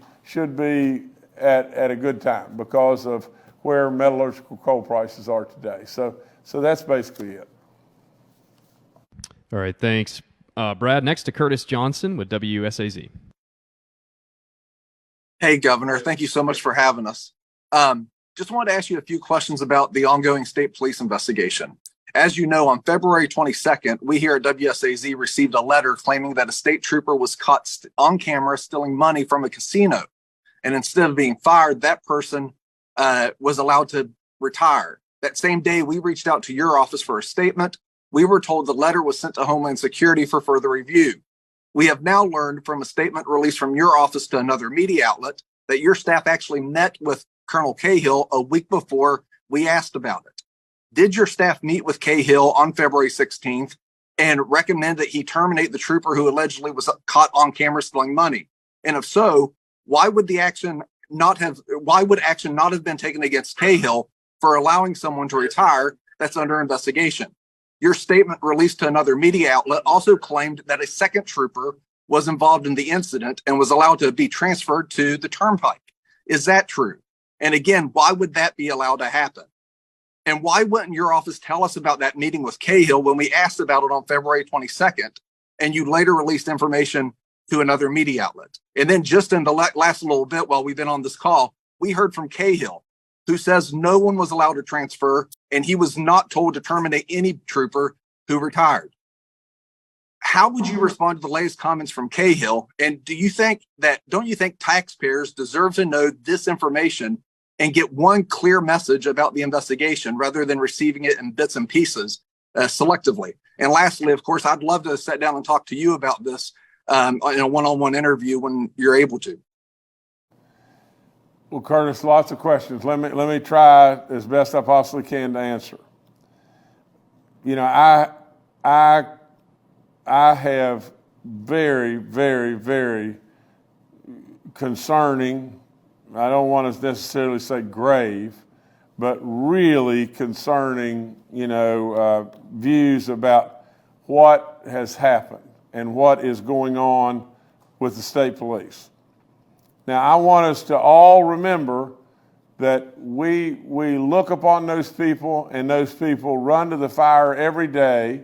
at a good time because of where metallurgical coal prices are today. So that's basically it. All right, thanks, Brad. Next to Curtis Johnson with WSAZ. Hey, Governor, thank you so much for having us. Just wanted to ask you a few questions about the ongoing state police investigation. As you know, on February 22nd, we here at WSAZ received a letter claiming that a state trooper was caught on camera stealing money from a casino. And instead of being fired, that person was allowed to retire. That same day, we reached out to your office for a statement. We were told the letter was sent to Homeland Security for further review. We have now learned from a statement released from your office to another media outlet that your staff actually met with Colonel Cahill a week before we asked about it. Did your staff meet with Cahill on February 16th and recommend that he terminate the trooper who allegedly was caught on camera stealing money? And if so, why would action not have been taken against Cahill for allowing someone to retire that's under investigation? Your statement released to another media outlet also claimed that a second trooper was involved in the incident and was allowed to be transferred to the turnpike. Is that true? And again, why would that be allowed to happen? And why wouldn't your office tell us about that meeting with Cahill when we asked about it on February 22nd, and you later released information to another media outlet? And then just in the last little bit while we've been on this call, we heard from Cahill, who says no one was allowed to transfer and he was not told to terminate any trooper who retired. How would you respond to the latest comments from Cahill? And don't you think taxpayers deserve to know this information and get one clear message about the investigation rather than receiving it in bits and pieces selectively? And lastly, of course, I'd love to sit down and talk to you about this in a one-on-one interview when you're able to. Well, Curtis, lots of questions. Let me try as best I possibly can to answer. You know, I have very, very, very concerning, I don't want to necessarily say grave, but really concerning, views about what has happened and what is going on with the state police. Now, I want us to all remember that we look upon those people, and those people run to the fire every day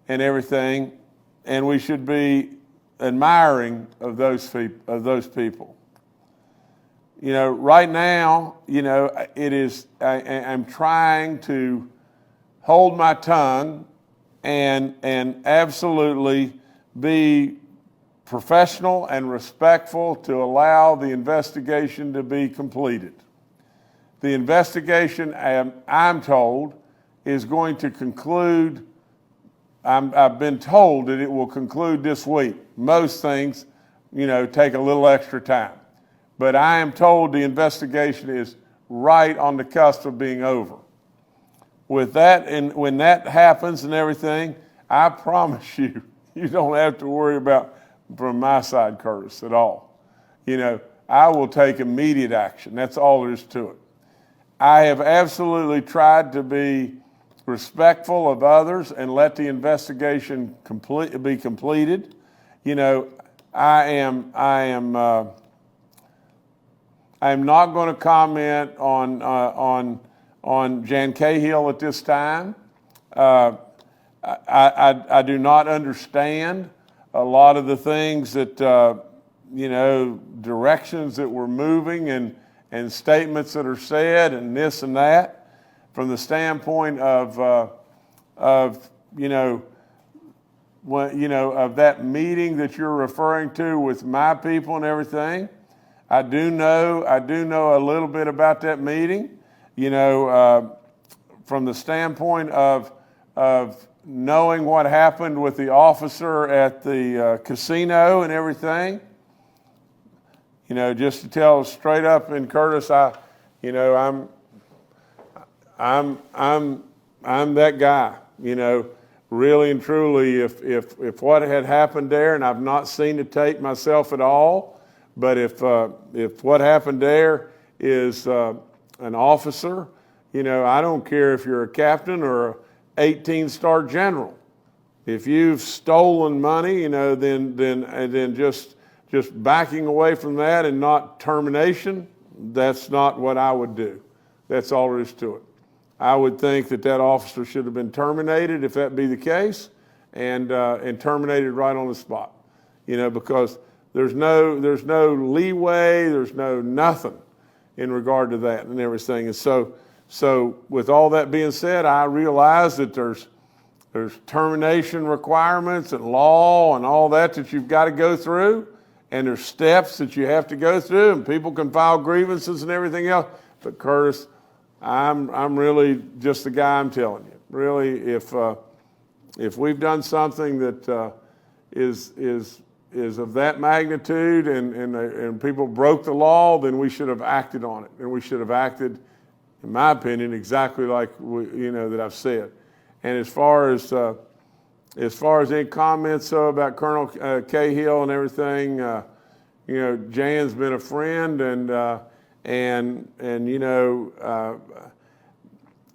and everything, and we should be admiring of those people. You know, right now, I'm trying to hold my tongue and absolutely be professional and respectful to allow the investigation to be completed. The investigation, I'm told, is going to conclude. I've been told that it will conclude this week. Most things, take a little extra time. But I am told the investigation is right on the cusp of being over. With that, and when that happens and everything, I promise you, you don't have to worry about from my side, Curtis, at all. I will take immediate action. That's all there is to it. I have absolutely tried to be respectful of others and let the investigation be completed. I am not going to comment on Jan Cahill at this time. I do not understand a lot of the things that, directions that we're moving and statements that are said and this and that from the standpoint of that meeting that you're referring to with my people and everything. I do know a little bit about that meeting, from the standpoint of knowing what happened with the officer at the casino and everything. Just to tell straight up, and Curtis, I'm that guy. Really and truly, if what had happened there, and I've not seen the tape myself at all, but if what happened there is an officer, I don't care if you're a captain or 18-star general. If you've stolen money, then just backing away from that and not termination, that's not what I would do. That's all there is to it. I would think that that officer should have been terminated if that be the case, and terminated right on the spot. Because there's no leeway, there's no nothing in regard to that and everything. And so with all that being said, I realize that there's termination requirements and law and all that you've got to go through, and there's steps that you have to go through, and people can file grievances and everything else. But Curtis, I'm really just the guy I'm telling you. Really, if we've done something that is of that magnitude and people broke the law, then we should have acted on it, and we should have acted, in my opinion, exactly like that I've said. And as far as any comments about Colonel Cahill and everything, Jan's been a friend, and I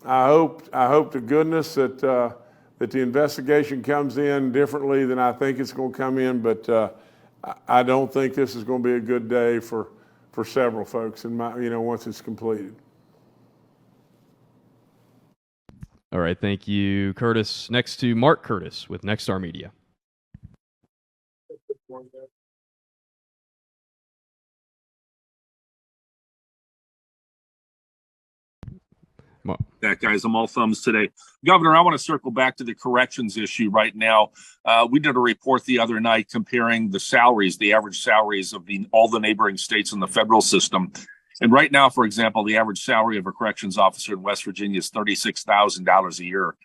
hope to goodness that the investigation comes in differently than I think it's going to come in, but I don't think this is going to be a good day for several folks, once it's completed. All right, thank you, Curtis. Next to Mark Curtis with Nexstar Media. That guys, I'm all thumbs today. Governor, I want to circle back to the corrections issue right now. We did a report the other night comparing the salaries, the average salaries of all the neighboring states in the federal system. And right now, for example, the average salary of a corrections officer in West Virginia is $36,000 a year.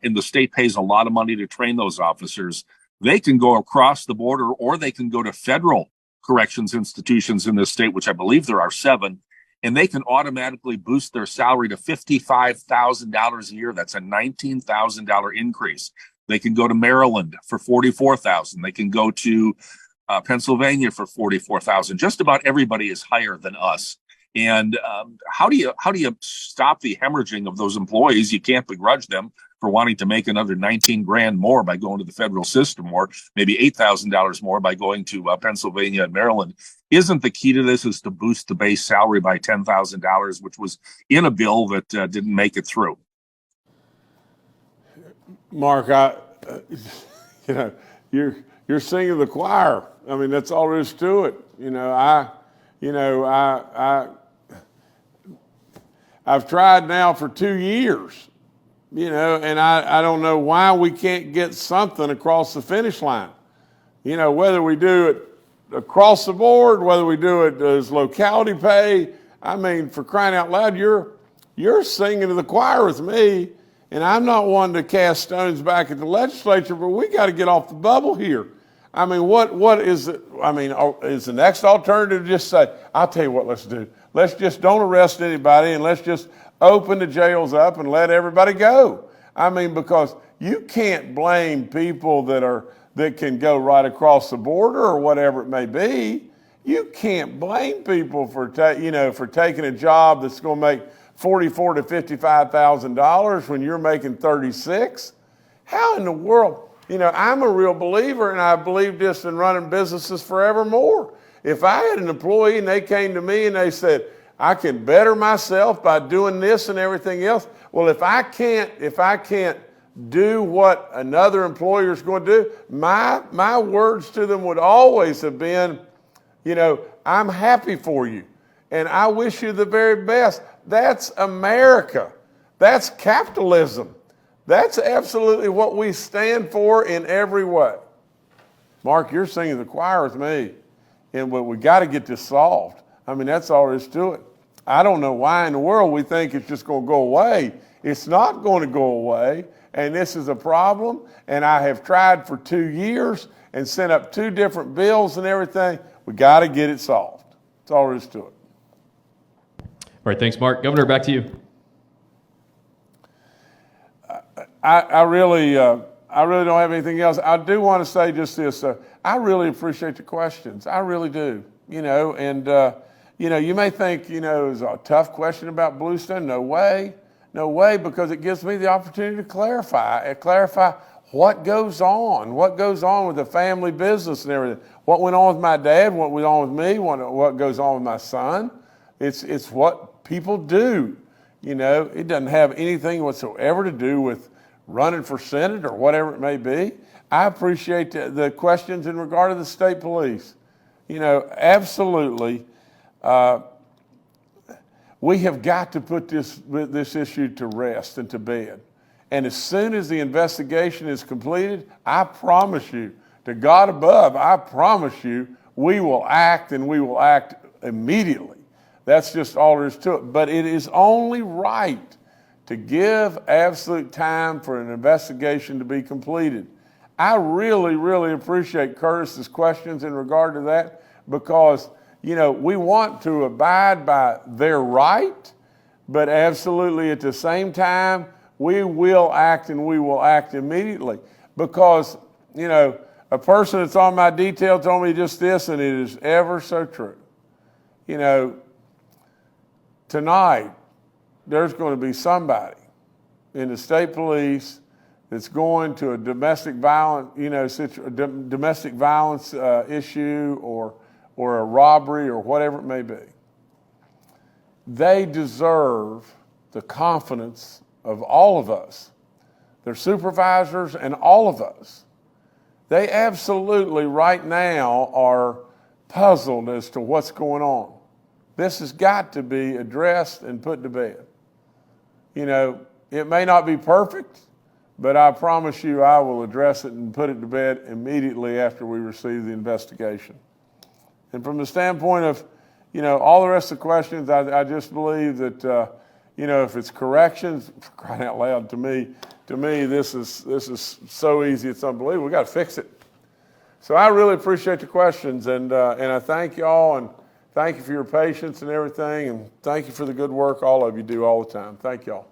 And the state pays a lot of money to train those officers. They can go across the border, or they can go to federal corrections institutions in this state, which I believe there are 7, and they can automatically boost their salary to $55,000 a year. That's a $19,000 increase. They can go to Maryland for $44,000. They can go to Pennsylvania for $44,000. Just about everybody is higher than us. And how do you stop the hemorrhaging of those employees? You can't begrudge them for wanting to make another 19 grand more by going to the federal system, or maybe $8,000 more by going to Pennsylvania and Maryland. Isn't the key to this is to boost the base salary by $10,000, which was in a bill that didn't make it through? Mark, you're singing the choir. I mean, that's all there is to it. I've tried now for 2 years, and I don't know why we can't get something across the finish line. Whether we do it across the board, whether we do it as locality pay, I mean, for crying out loud, you're singing to the choir with me, and I'm not one to cast stones back at the legislature, but we got to get off the bubble here. I mean, what is it? I mean, is the next alternative just say, I'll tell you what let's do. Let's just don't arrest anybody, and let's just open the jails up and let everybody go. I mean, because you can't blame people that can go right across the border or whatever it may be. You can't blame people for taking a job that's going to make $44,000 to $55,000 when you're making $36,000. How in the world? I'm a real believer, and I've believed this in running businesses forevermore. If I had an employee and they came to me and they said, I can better myself by doing this and everything else. Well, if I can't do what another employer is going to do, my words to them would always have been, I'm happy for you, and I wish you the very best. That's America. That's capitalism. That's absolutely what we stand for in every way. Mark, you're singing the choir with me, but we got to get this solved. I mean, that's all there is to it. I don't know why in the world we think it's just going to go away. It's not going to go away, and this is a problem, and I have tried for 2 years and sent up 2 different bills and everything. We got to get it solved. That's all there is to it. All right, thanks, Mark. Governor, back to you. I really don't have anything else. I do want to say just this. I really appreciate the questions. I really do. You may think, it was a tough question about Bluestone. No way, because it gives me the opportunity to clarify what goes on with the family business and everything. What went on with my dad, what went on with me, what goes on with my son. It's what people do. You know, it doesn't have anything whatsoever to do with running for Senate or whatever it may be. I appreciate the questions in regard to the state police. You know, absolutely. We have got to put this issue to rest and to bed. And as soon as the investigation is completed, I promise you, to God above, I promise you, we will act, and we will act immediately. That's just all there is to it. But it is only right to give absolute time for an investigation to be completed. I really, really appreciate Curtis's questions in regard to that, because, you know, we want to abide by their right, but absolutely at the same time, we will act, and we will act immediately. Because, you know, a person that's on my detail told me just this, and it is ever so true. You know, tonight, there's going to be somebody in the state police that's going to a domestic violence, domestic violence issue or a robbery or whatever it may be. They deserve the confidence of all of us, their supervisors and all of us. They absolutely right now are puzzled as to what's going on. This has got to be addressed and put to bed. You know, it may not be perfect, but I promise you I will address it and put it to bed immediately after we receive the investigation. And from the standpoint of, you know, all the rest of the questions, I just believe that, you know, if it's corrections, for crying out loud, to me, this is so easy, it's unbelievable. We got to fix it. So I really appreciate the questions, and I thank y'all, and thank you for your patience and everything, and thank you for the good work all of you do all the time. Thank y'all.